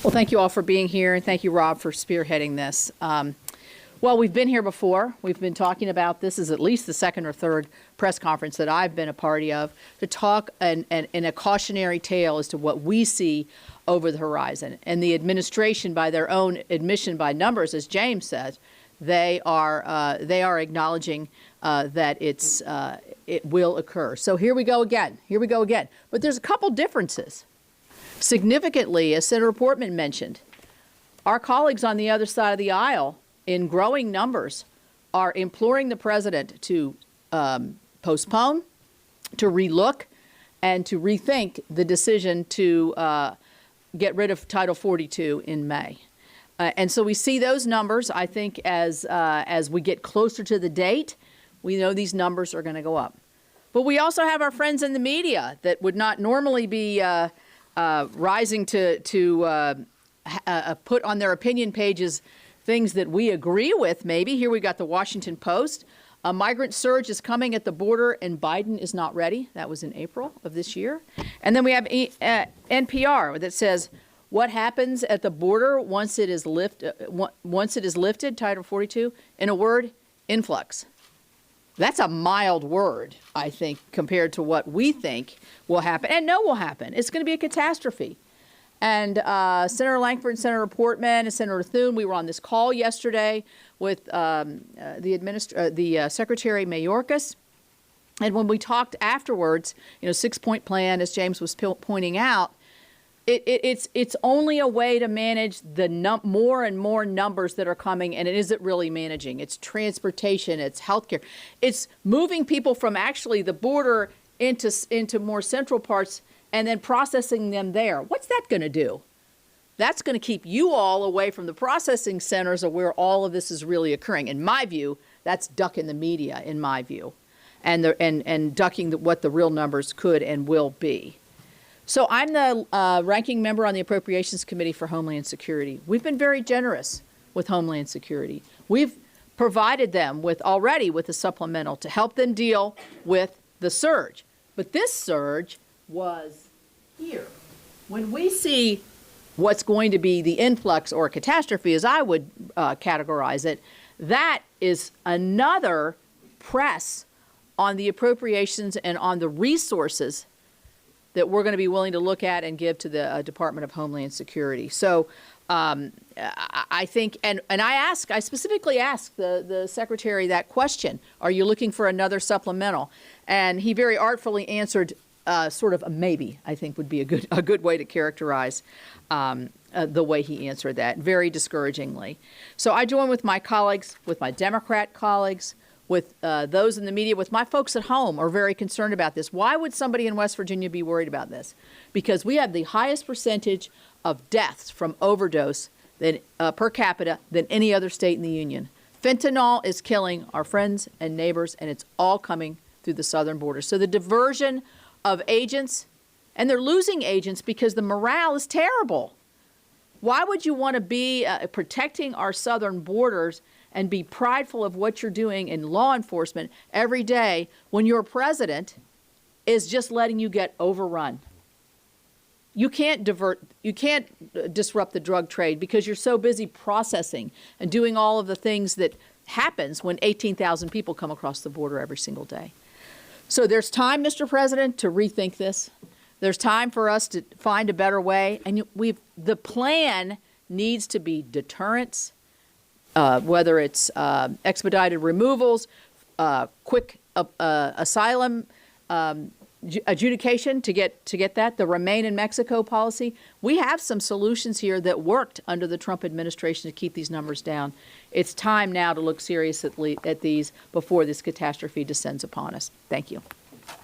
Well, thank you all for being here, and thank you, Rob, for spearheading this. Well, we've been here before. We've been talking about this is at least the second or third press conference that I've been a party of to talk in a cautionary tale as to what we see over the horizon. And the administration, by their own admission by numbers, as James said, they are acknowledging that it will occur. So here we go again. Here we go again. But there's a couple differences. Significantly, as Senator Portman mentioned, our colleagues on the other side of the aisle, in growing numbers, are imploring the president to postpone, to relook, and to rethink the decision to get rid of Title 42 in May. And so we see those numbers. I think as we get closer to the date, we know these numbers are going to go up. But we also have our friends in the media that would not normally be rising to put on their opinion pages things that we agree with, maybe. Here we got the Washington Post. A migrant surge is coming at the border, and Biden is not ready. That was in April of this year. And then we have NPR that says, what happens at the border once it is lifted, Title 42? In a word, influx. That's a mild word, I think, compared to what we think will happen and know will happen. It's going to be a catastrophe. And Senator Lankford and Senator Portman and Senator Thune, we were on this call yesterday with the Secretary Mayorkas. And when we talked afterwards, you know, 6-point plan, as James was pointing out, it's only a way to manage the more and more numbers that are coming, and it isn't really managing. It's transportation, it's healthcare. It's moving people from actually the border into more central parts and then processing them there. What's that going to do? That's going to keep you all away from the processing centers of where all of this is really occurring. In my view, that's ducking the media, in my view, and ducking what the real numbers could and will be. So I'm the ranking member on the Appropriations Committee for Homeland Security. We've been very generous with Homeland Security. We've provided them already with a supplemental to help them deal with the surge. But this surge was here. When we see what's going to be the influx or catastrophe, as I would categorize it, that is another press on the appropriations and on the resources that we're going to be willing to look at and give to the Department of Homeland Security. So I think, and I specifically asked the Secretary that question, are you looking for another supplemental? And he very artfully answered sort of a maybe, I think would be a good way to characterize the way he answered that, very discouragingly. So I join with my colleagues, with my Democrat colleagues, with those in the media, with my folks at home are very concerned about this. Why would somebody in West Virginia be worried about this? Because we have the highest percentage of deaths from overdose per capita than any other state in the union. Fentanyl is killing our friends and neighbors, and it's all coming through the southern border. So the diversion of agents, and they're losing agents because the morale is terrible. Why would you want to be protecting our southern borders and be prideful of what you're doing in law enforcement every day when your president is just letting you get overrun? You can't disrupt the drug trade because you're so busy processing and doing all of the things that happens when 18,000 people come across the border every single day. So there's time, Mr. President, to rethink this. There's time for us to find a better way. And the plan needs to be deterrence, whether it's expedited removals, quick asylum adjudication to get that, the Remain in Mexico policy. We have some solutions here that worked under the Trump administration to keep these numbers down. It's time now to look seriously at these before this catastrophe descends upon us. Thank you.